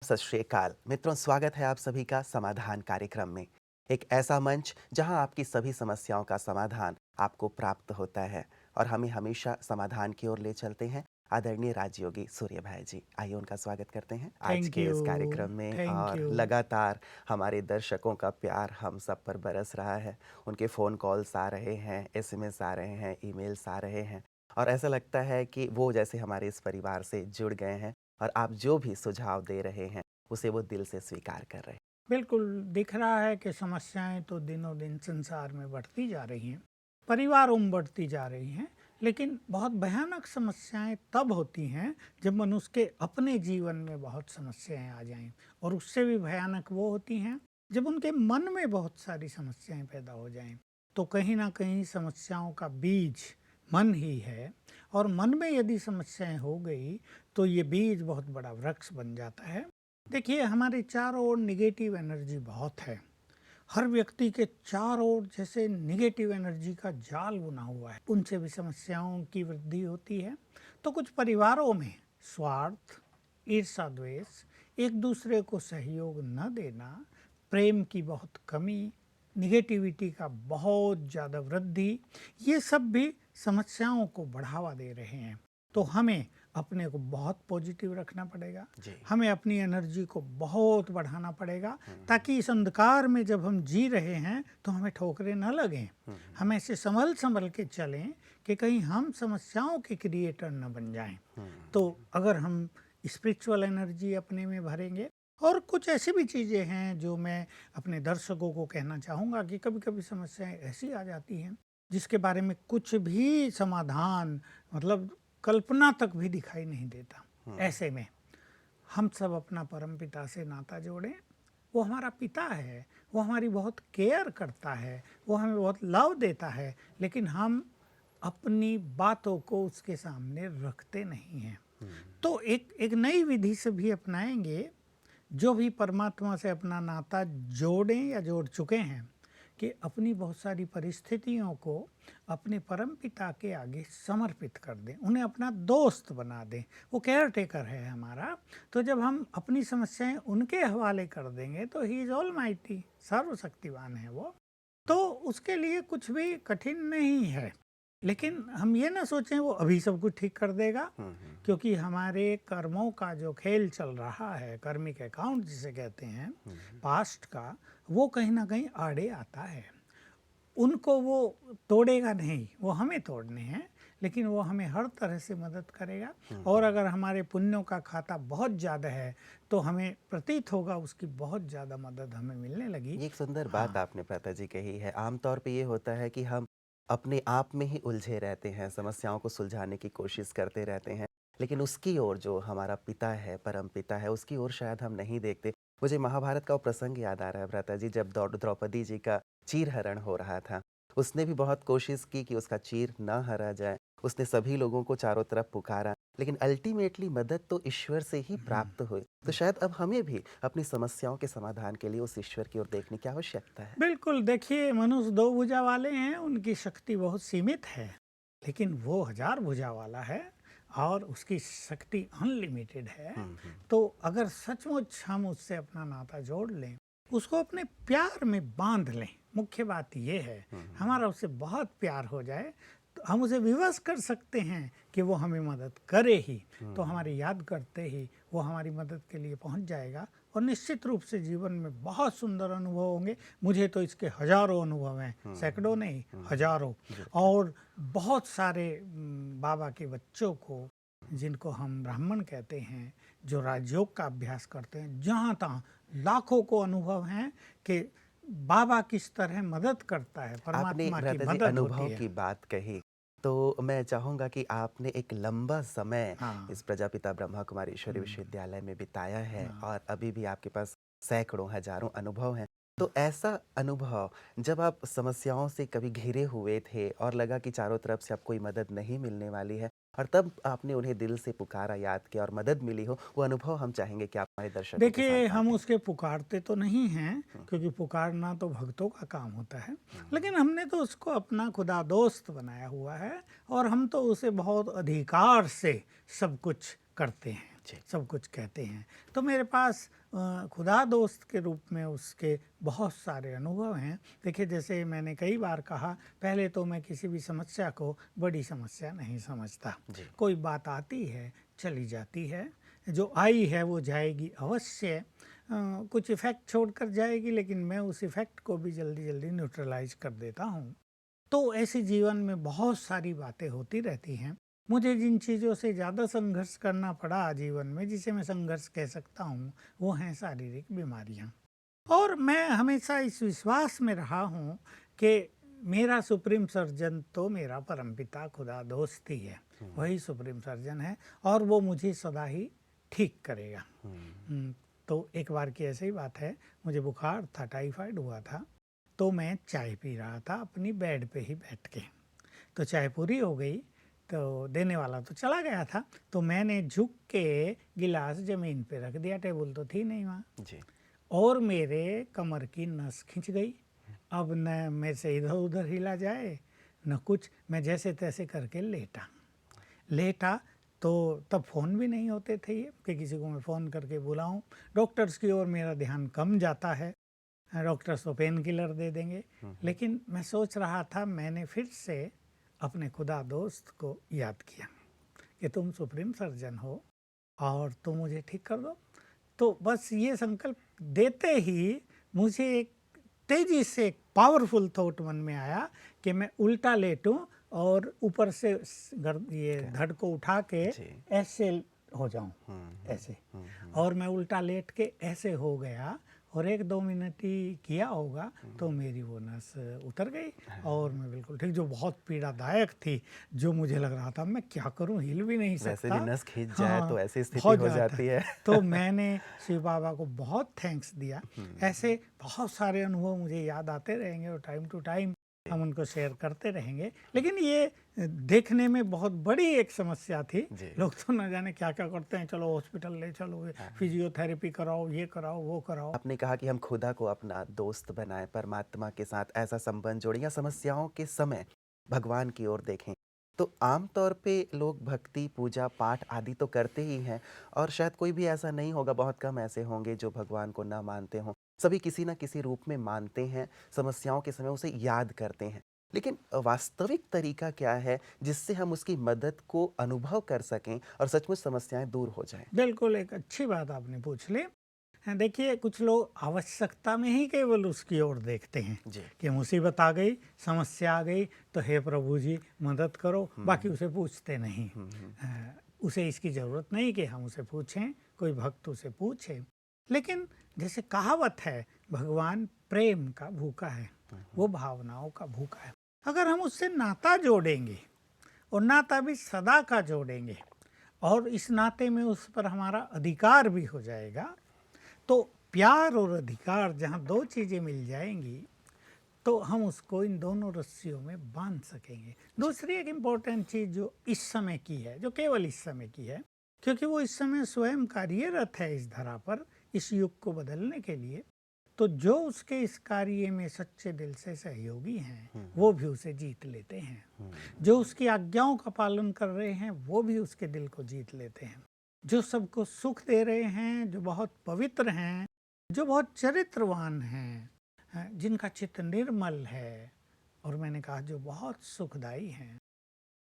सत श्री अकाल मित्रों, स्वागत है आप सभी का समाधान कार्यक्रम में। एक ऐसा मंच जहां आपकी सभी समस्याओं का समाधान आपको प्राप्त होता है और हमें हमेशा समाधान की ओर ले चलते हैं आदरणीय राजयोगी सूर्य भाई जी। आइए उनका स्वागत करते हैं आज थैंक के यू, इस कार्यक्रम में। थैंक और यू। लगातार हमारे दर्शकों का प्यार हम सब पर बरस रहा है। उनके फ़ोन कॉल्स आ रहे हैं, एसएमएस आ रहे हैं, ईमेल्स आ रहे हैं और ऐसा लगता है कि वो जैसे हमारे इस परिवार से जुड़ गए हैं और आप जो भी सुझाव दे रहे हैं उसे वो दिल से स्वीकार कर रहे हैं। बिल्कुल, दिख रहा है कि समस्याएं तो दिनों दिन संसार में बढ़ती जा रही हैं, परिवारों में बढ़ती जा रही हैं, लेकिन बहुत भयानक समस्याएं तब होती हैं जब मनुष्य के अपने जीवन में बहुत समस्याएं आ जाएं, और उससे भी भयानक वो होती हैं जब उनके मन में बहुत सारी समस्याएं पैदा हो जाएं। तो कहीं ना कहीं समस्याओं का बीज मन ही है, और मन में यदि समस्याएं हो गई तो ये बीज बहुत बड़ा वृक्ष बन जाता है। देखिए, हमारे चारों ओर निगेटिव एनर्जी बहुत है। हर व्यक्ति के चारों ओर जैसे निगेटिव एनर्जी का जाल बुना हुआ है, उनसे भी समस्याओं की वृद्धि होती है। तो कुछ परिवारों में स्वार्थ, ईर्षा, द्वेष, एक दूसरे को सहयोग न देना, प्रेम की बहुत कमी, निगेटिविटी का बहुत ज़्यादा वृद्धि, ये सब भी समस्याओं को बढ़ावा दे रहे हैं। तो हमें अपने को बहुत पॉजिटिव रखना पड़ेगा, जी। हमें अपनी एनर्जी को बहुत बढ़ाना पड़ेगा, ताकि इस अंधकार में जब हम जी रहे हैं तो हमें ठोकरें न लगें। हम ऐसे संभल संभल के चलें कि कहीं हम समस्याओं के क्रिएटर न बन जाएं। तो अगर हम स्पिरिचुअल एनर्जी अपने में भरेंगे, और कुछ ऐसी भी चीज़ें हैं जो मैं अपने दर्शकों को कहना चाहूँगा कि कभी कभी समस्याएं ऐसी आ जाती हैं जिसके बारे में कुछ भी समाधान, मतलब कल्पना तक भी दिखाई नहीं देता। ऐसे में हम सब अपना परम पिता से नाता जोड़ें। वो हमारा पिता है, वो हमारी बहुत केयर करता है, वो हमें बहुत लव देता है, लेकिन हम अपनी बातों को उसके सामने रखते नहीं हैं। तो एक एक नई विधि से भी अपनाएंगे, जो भी परमात्मा से अपना नाता जोड़ें या जोड़ चुके हैं, कि अपनी बहुत सारी परिस्थितियों को अपने परम पिता के आगे समर्पित कर दें, उन्हें अपना दोस्त बना दें। वो केयर टेकर है हमारा। तो जब हम अपनी समस्याएं उनके हवाले कर देंगे तो ही इज़ ऑल माइटी, सर्वशक्तिवान है वो। तो उसके लिए कुछ भी कठिन नहीं है। लेकिन हम ये ना सोचें वो अभी सब कुछ ठीक कर देगा, क्योंकि हमारे कर्मों का जो खेल चल रहा है, कर्मिक अकाउंट जिसे कहते हैं, पास्ट का, वो कहीं ना कहीं आड़े आता है। उनको वो तोड़ेगा नहीं, वो हमें तोड़ने हैं, लेकिन वो हमें हर तरह से मदद करेगा। और अगर हमारे पुण्यों का खाता बहुत ज़्यादा है तो हमें प्रतीत होगा उसकी बहुत ज़्यादा मदद हमें मिलने लगी। ये एक सुंदर बात हाँ, आपने पिताजी कही है। आमतौर पे ये होता है कि हम अपने आप में ही उलझे रहते हैं, समस्याओं को सुलझाने की कोशिश करते रहते हैं, लेकिन उसकी ओर जो हमारा पिता है, परम पिता है, उसकी ओर शायद हम नहीं देखते। मुझे महाभारत का वो प्रसंग याद आ रहा है भ्राताजी, जब द्रौपदी जी का चीरहरण हो रहा था। उसने भी बहुत कोशिश की कि उसका चीर ना हरा जाए। उसने सभी लोगों को चारों तरफ पुकारा, लेकिन अल्टीमेटली मदद तो ईश्वर से ही प्राप्त हुई। तो शायद अब हमें भी अपनी समस्याओं के समाधान के लिए उस ईश्वर की ओर देखने की आवश्यकता है। बिल्कुल। देखिए, मनुष्य दो भुजा वाले हैं, उनकी शक्ति बहुत सीमित है, लेकिन वो हजार भुजा वाला है और उसकी शक्ति अनलिमिटेड है। हुँ। तो अगर सचमुच हम उससे अपना नाता जोड़ लें, उसको अपने प्यार में बांध लें, मुख्य बात ये है, हमारा उससे बहुत प्यार हो जाए, तो हम उसे विवश कर सकते हैं कि वो हमें मदद करे ही। तो हमारी याद करते ही वो हमारी मदद के लिए पहुंच जाएगा, और निश्चित रूप से जीवन में बहुत सुंदर अनुभव होंगे। मुझे तो इसके हजारों अनुभव हैं, सैकड़ों नहीं, हजारों। बिल्कुल। और बहुत सारे बाबा के बच्चों को, जिनको हम ब्राह्मण कहते हैं, जो राजयोग का अभ्यास करते हैं, जहाँ तहाँ लाखों को अनुभव हैं कि बाबा किस तरह मदद करता है, आपने परमात्मा की भ्राता जी मदद होती अनुभव है। की बात कही, तो मैं चाहूँगा कि आपने एक लंबा समय हाँ, इस प्रजापिता ब्रह्मा कुमारी ईश्वरीय विश्वविद्यालय में बिताया है हाँ। और अभी भी आपके पास सैकड़ों, हज़ारों अनुभव हैं। तो ऐसा अनुभव जब आप समस्याओं से कभी घिरे हुए थे और लगा कि चारों तरफ से अब कोई मदद नहीं मिलने वाली है और तब आपने उन्हें दिल से पुकारा, याद किया और मदद मिली हो, वो अनुभव हम चाहेंगे कि आप हमारे दर्शकों के साथ देखिए, हम बाँटें। उसके पुकारते तो नहीं हैं, हुँ, क्योंकि पुकारना तो भक्तों का काम होता है, हुँ, लेकिन हमने तो उसको अपना खुदा दोस्त बनाया हुआ है, और हम तो उसे बहुत अधिकार से सब कुछ करते हैं। जी। सब कुछ कहते हैं। तो मेरे पास खुदा दोस्त के रूप में उसके बहुत सारे अनुभव हैं। देखिए, जैसे मैंने कई बार कहा, पहले तो मैं किसी भी समस्या को बड़ी समस्या नहीं समझता। जी। कोई बात आती है, चली जाती है, जो आई है वो जाएगी अवश्य, कुछ इफ़ेक्ट छोड़कर जाएगी, लेकिन मैं उस इफ़ेक्ट को भी जल्दी जल्दी न्यूट्रलाइज कर देता हूँ। तो ऐसे जीवन में बहुत सारी बातें होती रहती हैं। मुझे जिन चीज़ों से ज़्यादा संघर्ष करना पड़ा जीवन में, जिसे मैं संघर्ष कह सकता हूँ, वो हैं शारीरिक बीमारियाँ। और मैं हमेशा इस विश्वास में रहा हूँ कि मेरा सुप्रीम सर्जन तो मेरा परमपिता खुदा दोस्त ही है, वही सुप्रीम सर्जन है और वो मुझे सदा ही ठीक करेगा। तो एक बार की ऐसी ही बात है, मुझे बुखार था, टाइफाइड हुआ था, तो मैं चाय पी रहा था अपनी बेड पे ही बैठ के। तो चाय पूरी हो गई, तो देने वाला तो चला गया था, तो मैंने झुक के गिलास ज़मीन पे रख दिया, टेबल तो थी नहीं वहाँ, जी। और मेरे कमर की नस खिंच गई। अब न मेरे से इधर उधर हिला जाए न कुछ, मैं जैसे तैसे करके लेटा। तो तब फ़ोन भी नहीं होते थे ये कि किसी को मैं फ़ोन करके बुलाऊं। डॉक्टर्स की ओर मेरा ध्यान कम जाता है, डॉक्टर्स तो पेन किलर दे देंगे। लेकिन मैं सोच रहा था, मैंने फिर से अपने खुदा दोस्त को याद किया कि तुम सुप्रीम सर्जन हो और तुम मुझे ठीक कर दो। तो बस ये संकल्प देते ही मुझे एक तेजी से एक पावरफुल थॉट मन में आया कि मैं उल्टा लेटूं और ऊपर से ये धड़ को उठा के ऐसे हो जाऊं, ऐसे। और मैं उल्टा लेट के ऐसे हो गया और 1-2 मिनट ही किया होगा तो मेरी वो नस उतर गई और मैं बिल्कुल ठीक, जो बहुत पीड़ादायक थी, जो मुझे लग रहा था मैं क्या करूं, हिल भी नहीं सकता। वैसे भी नस खींच जाए तो ऐसी स्थिति बहुत हो ज़्यादा। जाती है। तो मैंने शिव बाबा को बहुत थैंक्स दिया। ऐसे बहुत सारे अनुभव मुझे याद आते रहेंगे और टाइम टू टाइम हम उनको शेयर करते रहेंगे। लेकिन ये देखने में बहुत बड़ी एक समस्या थी। लोग तो न जाने क्या क्या करते हैं, चलो हॉस्पिटल ले चलो, फिजियोथेरेपी कराओ, ये कराओ, वो कराओ। आपने कहा कि हम खुदा को अपना दोस्त बनाएं, परमात्मा के साथ ऐसा संबंध जोड़ें या समस्याओं के समय भगवान की ओर देखें। तो आम तौर पे लोग भक्ति, पूजा, पाठ आदि तो करते ही हैं और शायद कोई भी ऐसा नहीं होगा, बहुत कम ऐसे होंगे जो भगवान को ना मानते हों। सभी किसी न किसी रूप में मानते हैं, समस्याओं के समय उसे याद करते हैं। लेकिन वास्तविक तरीका क्या है जिससे हम उसकी मदद को अनुभव कर सकें और सचमुच समस्याएं दूर हो जाएं? बिल्कुल, एक अच्छी बात आपने पूछ ली। देखिए, कुछ लोग आवश्यकता में ही केवल उसकी ओर देखते हैं कि मुसीबत आ गई, समस्या आ गई तो हे प्रभु जी मदद करो, बाकी उसे पूछते नहीं। उसे इसकी ज़रूरत नहीं कि हम उसे पूछें, कोई भक्त उसे पूछे। लेकिन जैसे कहावत है, भगवान प्रेम का भूखा है, वो भावनाओं का भूखा है। अगर हम उससे नाता जोड़ेंगे और नाता भी सदा का जोड़ेंगे और इस नाते में उस पर हमारा अधिकार भी हो जाएगा, तो प्यार और अधिकार जहाँ 2 चीज़ें मिल जाएंगी तो हम उसको इन दोनों रस्सियों में बांध सकेंगे। दूसरी एक इम्पोर्टेंट चीज़ जो इस समय की है, जो केवल इस समय की है, क्योंकि वो इस समय स्वयं कार्यरत है इस धरा पर, इस युग को बदलने के लिए, तो जो उसके इस कार्य में सच्चे दिल से सहयोगी हैं वो भी उसे जीत लेते हैं। जो उसकी आज्ञाओं का पालन कर रहे हैं वो भी उसके दिल को जीत लेते हैं। जो सबको सुख दे रहे हैं, जो बहुत पवित्र हैं, जो बहुत चरित्रवान हैं, जिनका चित्त निर्मल है, और मैंने कहा जो बहुत सुखदाई हैं,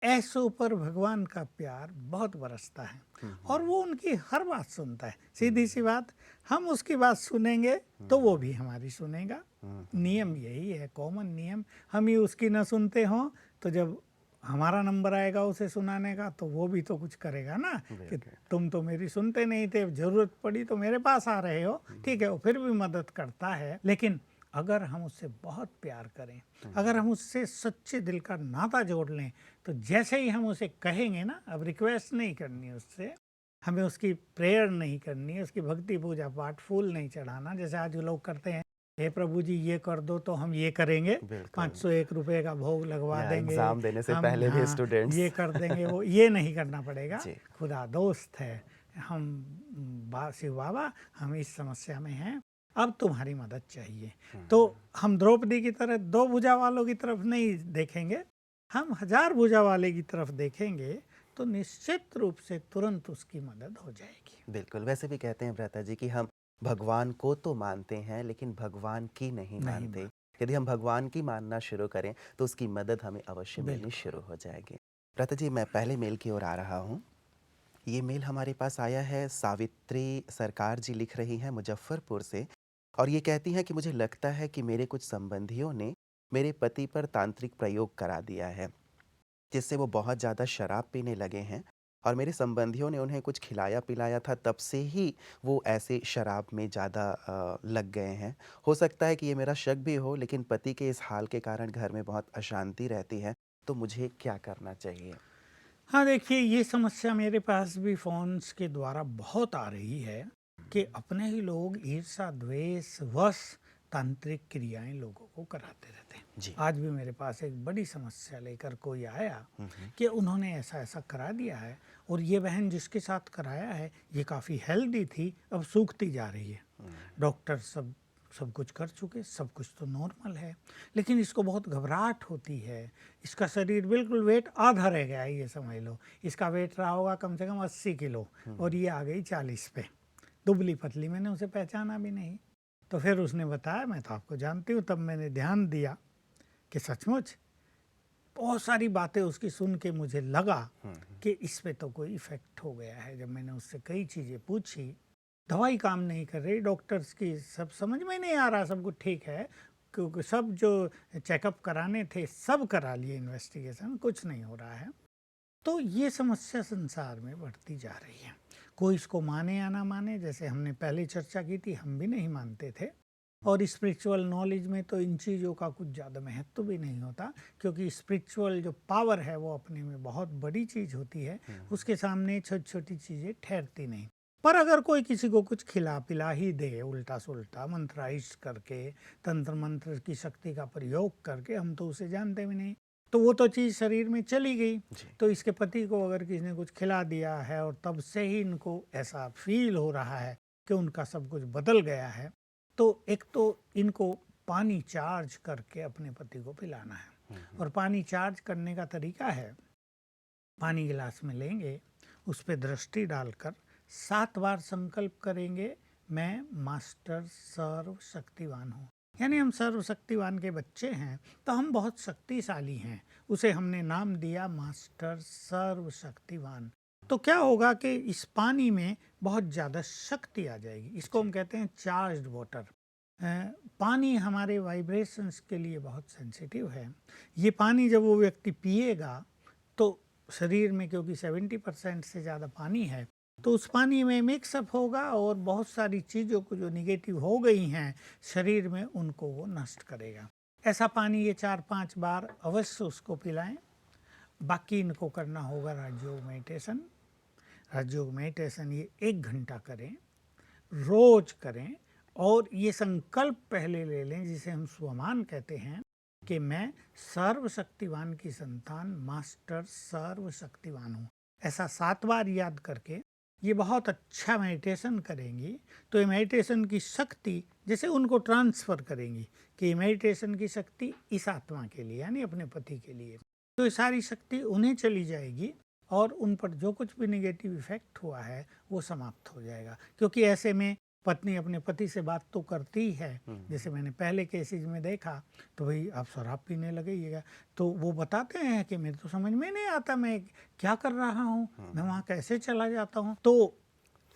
ऐसों पर भगवान का प्यार बहुत बरसता है और वो उनकी हर बात सुनता है। सीधी सी बात, हम उसकी बात सुनेंगे तो वो भी हमारी सुनेगा। नियम यही है, कॉमन नियम। हम ही उसकी न सुनते हों तो जब हमारा नंबर आएगा उसे सुनाने का तो वो भी तो कुछ करेगा ना, कि तुम तो मेरी सुनते नहीं थे, ज़रूरत पड़ी तो मेरे पास आ रहे हो। ठीक है, वो फिर भी मदद करता है। लेकिन अगर हम उससे बहुत प्यार करें, अगर हम उससे सच्चे दिल का नाता जोड़ लें, तो जैसे ही हम उसे कहेंगे ना, अब रिक्वेस्ट नहीं करनी उससे, हमें उसकी प्रेयर नहीं करनी है, उसकी भक्ति पूजा पाठ फूल नहीं चढ़ाना। जैसे आज लोग करते हैं, हे प्रभु जी ये कर दो तो हम ये करेंगे, 501 रुपये का भोग लगवा देंगे, एग्जाम देने से हम पहले भी स्टूडेंट्स ये कर देंगे, वो ये नहीं करना पड़ेगा। खुदा दोस्त है, हम शिव बाबा, हम इस समस्या में हैं, अब तुम्हारी मदद चाहिए। तो हम द्रौपदी की तरह 2 भुजा वालों की तरफ नहीं देखेंगे, हम 1000 भुजा वाले की तरफ देखेंगे तो निश्चित रूप से तुरंत उसकी मदद हो जाएगी। बिल्कुल, वैसे भी कहते हैं भ्राता जी कि हम भगवान को तो मानते हैं लेकिन भगवान की नहीं नहीं मानते। मान यदि हम भगवान की मानना शुरू करें तो उसकी मदद हमें अवश्य मिलनी बिल्कुल। शुरू हो जाएगी। भ्राता जी, मैं पहले मेल की ओर आ रहा हूँ। ये मेल हमारे पास आया है, सावित्री सरकार जी लिख रही हैं मुज़फ़्फ़रपुर से, और ये कहती हैं कि मुझे लगता है कि मेरे कुछ संबंधियों ने मेरे पति पर तांत्रिक प्रयोग करा दिया है, जिससे वो बहुत ज़्यादा शराब पीने लगे हैं, और मेरे संबंधियों ने उन्हें कुछ खिलाया-पिलाया था, तब से ही वो ऐसे शराब में ज़्यादा लग गए हैं। हो सकता है कि ये मेरा शक भी हो, लेकिन पति के इस हाल के कारण घर में बहुत अशांति रहती है, तो मुझे क्या करना चाहिए? हाँ, देखिए ये समस्या मेरे पास भी फ़ोन्स के द्वारा बहुत आ रही है कि अपने ही लोग ईर्ष्या, द्वेष, वश तांत्रिक क्रियाएँ लोगों को कराते रहते हैं। जी। आज भी मेरे पास एक बड़ी समस्या लेकर कोई आया हुँ, हुँ। कि उन्होंने ऐसा-ऐसा करा दिया है और ये बहन जिसके साथ कराया है, ये काफ़ी हेल्दी थी, अब सूखती जा रही है। हुँ। डॉक्टर सब सब कुछ कर चुके, सब कुछ तो नॉर्मल है, लेकिन इसको बहुत घबराहट होती है। इसका शरीर बिल्कुल वेट आधा रह गया है, ये समझ लो। इसका वेट रहा होगा कम से कम 80 किलो और ये आ गई 40 पे। दुबली-पतली, मैंने उसे पहचाना भी नहीं। तो फिर उसने बताया, मैं तो आपको जानती हूँ, तब मैंने ध्यान दिया कि सचमुच बहुत सारी बातें उसकी सुन के मुझे लगा हुँ, हुँ। कि इस पे तो कोई इफ़ेक्ट हो गया है। जब मैंने उससे कई चीज़ें पूछी, दवाई काम नहीं कर रही, डॉक्टर्स की सब समझ में नहीं आ रहा, सब कुछ ठीक है, क्योंकि सब जो चेकअप कराने थे सब करा लिए, इन्वेस्टिगेशन, कुछ नहीं हो रहा है। तो ये समस्या संसार में बढ़ती जा रही है। कोई इसको माने या ना माने, जैसे हमने पहले चर्चा की थी, हम भी नहीं मानते थे। और स्पिरिचुअल नॉलेज में तो इन चीज़ों का कुछ ज़्यादा महत्व भी नहीं होता, क्योंकि स्पिरिचुअल जो पावर है वो अपने में बहुत बड़ी चीज़ होती है, उसके सामने छोटी-छोटी चीज़ें ठहरती नहीं। पर अगर कोई किसी को कुछ खिला-पिला ही दे उल्टा-सुल्टा मंत्राइज़ करके, तंत्र-मंत्र की शक्ति का प्रयोग करके, हम तो उसे जानते भी नहीं, तो वो तो चीज़ शरीर में चली गई। जी। तो इसके पति को अगर किसी ने कुछ खिला दिया है और तब से ही इनको ऐसा फ़ील हो रहा है कि उनका सब कुछ बदल गया है, तो एक तो इनको पानी चार्ज करके अपने पति को पिलाना है। हुँ, हुँ। और पानी चार्ज करने का तरीका है, पानी गिलास में लेंगे, उस पे दृष्टि डालकर 7 बार संकल्प करेंगे, मैं मास्टर सर्वशक्तिवान हूँ। यानी हम सर्वशक्तिवान के बच्चे हैं, तो हम बहुत शक्तिशाली हैं। उसे हमने नाम दिया मास्टर सर्वशक्तिवान। तो क्या होगा कि इस पानी में बहुत ज़्यादा शक्ति आ जाएगी। इसको हम कहते हैं चार्ज्ड वाटर। पानी हमारे वाइब्रेशंस के लिए बहुत सेंसिटिव है। ये पानी जब वो व्यक्ति पिएगा, तो शरीर में, क्योंकि 70% से ज़्यादा पानी है, तो उस पानी में मिक्सअप होगा और बहुत सारी चीज़ों को जो निगेटिव हो गई हैं शरीर में, उनको वो नष्ट करेगा। ऐसा पानी ये 4-5 बार अवश्य उसको पिलाएं। बाकी इनको करना होगा राजयोग मेडिटेशन। राजयोग मेडिटेशन ये 1 घंटा करें, रोज करें, और ये संकल्प पहले ले लें, जिसे हम स्वमान कहते हैं, कि मैं सर्वशक्तिवान की संतान मास्टर सर्वशक्तिवान हूँ। ऐसा 7 बार याद करके ये बहुत अच्छा मेडिटेशन करेंगी, तो ये मेडिटेशन की शक्ति जैसे उनको ट्रांसफ़र करेंगी कि ये मेडिटेशन की शक्ति इस आत्मा के लिए, यानी अपने पति के लिए, तो ये सारी शक्ति उन्हें चली जाएगी और उन पर जो कुछ भी नेगेटिव इफ़ेक्ट हुआ है वो समाप्त हो जाएगा। क्योंकि ऐसे में पत्नी अपने पति से बात तो करती ही है, जैसे मैंने पहले केसेज में देखा, तो भाई आप शराब पीने लगेगा, तो वो बताते हैं कि मेरे तो समझ में नहीं आता मैं क्या कर रहा हूँ, मैं वहाँ कैसे चला जाता हूँ। तो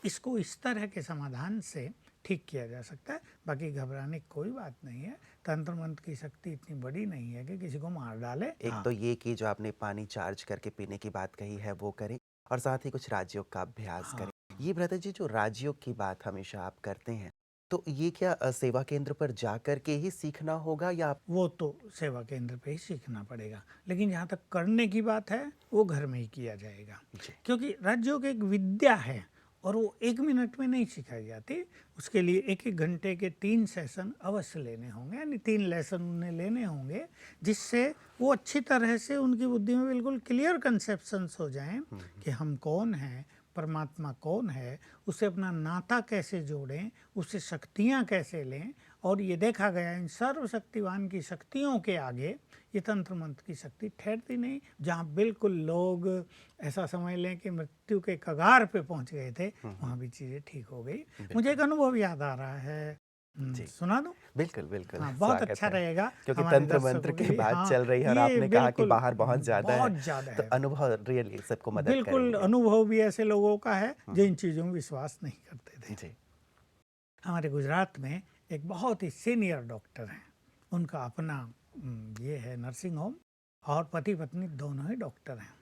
इसको इस तरह के समाधान से ठीक किया जा सकता है। बाकी घबराने की कोई बात नहीं है, तंत्र मंत्र की शक्ति इतनी बड़ी नहीं है कि किसी को मार डाले। एक हाँ, तो ये कि जो आपने पानी चार्ज करके पीने की बात कही है वो करें, और साथ ही कुछ राजयोग का अभ्यास हाँ। करें। ये ब्रदर जी, जो राजयोग की बात हमेशा आप करते हैं, तो ये क्या सेवा केंद्र पर जाकर के ही सीखना होगा, या आप? वो तो सेवा केंद्र पे ही सीखना पड़ेगा, लेकिन जहाँ तक करने की बात है वो घर में ही किया जाएगा। जी। क्योंकि राजयोग एक विद्या है और वो 1 मिनट में नहीं सिखाई जाती। उसके लिए 1-1 घंटे के 3 सेशन अवश्य लेने होंगे, यानी 3 लेसन उन्हें लेने होंगे, जिससे वो अच्छी तरह से उनकी बुद्धि में बिल्कुल क्लियर कंसेप्शंस हो जाएं कि हम कौन हैं, परमात्मा कौन है, उससे अपना नाता कैसे जोड़ें, उससे शक्तियाँ कैसे लें और ये देखा गया इन सर्वशक्तिवान की शक्तियों के आगे ये तंत्र मंत्र की शक्ति ठहरती नहीं। जहाँ बिल्कुल लोग ऐसा समझ लें कि मृत्यु के कगार पे पहुंच गए थे, वहाँ भी चीज़ें ठीक हो गई। मुझे एक अनुभव याद आ रहा है, जी। सुना दूं? बिल्कुल, बिल्कुल, हाँ, बहुत स्वागत अच्छा है। रहेगा क्योंकि हमारे तंत्र दर्शकों मंत्र के की लिए। बात हाँ, चल रही है और ये आपने कहा कि बिल्कुल बाहर बहुत ज़्यादा है, बहुत ज़्यादा तो है। अनुभव रियली सबको मदद बिल्कुल करेंगे। अनुभव भी ऐसे लोगों का है जो इन चीज़ों में विश्वास नहीं करते थे। जी। हमारे गुजरात में एक बहुत ही सीनियर डॉक्टर हैं, उनका अपना ये है नर्सिंग होम, और पति पत्नी दोनों ही डॉक्टर हैं।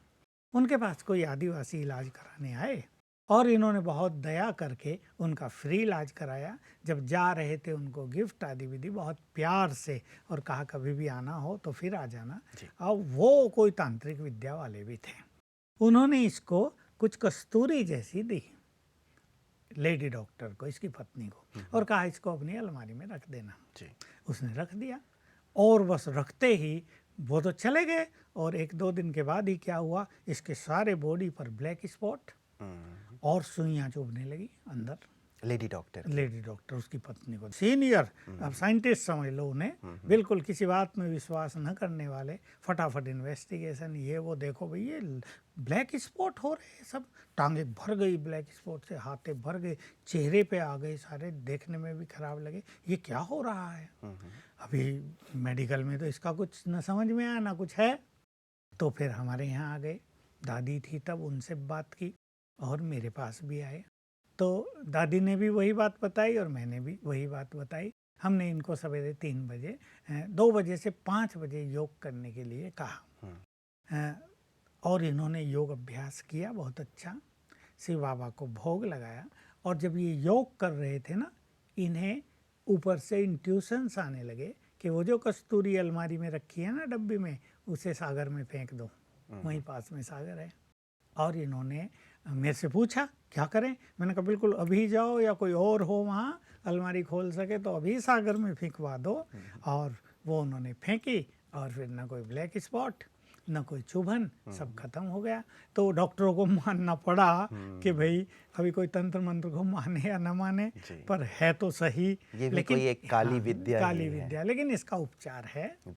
उनके पास कोई आदिवासी इलाज कराने आए और इन्होंने बहुत दया करके उनका फ्री इलाज कराया। जब जा रहे थे उनको गिफ्ट आदि विधि बहुत प्यार से, और कहा कभी भी आना हो तो फिर आ जाना। जी। और वो कोई तांत्रिक विद्या वाले भी थे। उन्होंने इसको कुछ कस्तूरी जैसी दी लेडी डॉक्टर को, इसकी पत्नी को, और कहा इसको अपनी अलमारी में रख देना। जी। उसने रख दिया, और बस रखते ही वो तो चले गए, और 1-2 दिन के बाद ही क्या हुआ, इसके सारे बॉडी पर ब्लैक स्पॉट और सुइयां चुभने लगी अंदर। Lady doctor. लेडी डॉक्टर, उसकी पत्नी को, सीनियर अब साइंटिस्ट समझ लो उन्हें, बिल्कुल किसी बात में विश्वास न करने वाले, फटाफट इन्वेस्टिगेशन, ये वो, देखो भाई ये ब्लैक स्पॉट हो रहे हैं, सब टांगे भर गई ब्लैक स्पॉट से, हाथे भर गए, चेहरे पे आ गए सारे, देखने में भी खराब लगे, ये क्या हो रहा है। अभी मेडिकल में तो इसका कुछ न समझ में आया ना कुछ है। तो फिर हमारे यहाँ आ गए, दादी थी तब, उनसे बात की और मेरे पास भी आए। तो दादी ने भी वही बात बताई और मैंने भी वही बात बताई। हमने इनको सवेरे 3 बजे 2 बजे से 5 बजे योग करने के लिए कहा, और इन्होंने योग अभ्यास किया बहुत अच्छा, शिव बाबा को भोग लगाया। और जब ये योग कर रहे थे ना, इन्हें ऊपर से इंट्यूशंस आने लगे कि वो जो कस्तूरी अलमारी में रखी है ना डब्बी में, उसे सागर में फेंक दो, वहीं पास में सागर है। और इन्होंने मेरे से पूछा क्या करें, मैंने कहा बिल्कुल अभी जाओ, या कोई और हो वहाँ अलमारी खोल सके तो अभी सागर में फेंकवा दो। और वो उन्होंने फेंकी, और फिर ना कोई ब्लैक स्पॉट, न कोई चुभन, सब खत्म हो गया। तो डॉक्टरों को मानना पड़ा कि भाई अभी कोई तंत्र मंत्र को माने या न माने, पर है तो सही। ये भी लेकिन कोई एक काली विद्या ही काली है। विद्या, लेकिन इसका उपचार है।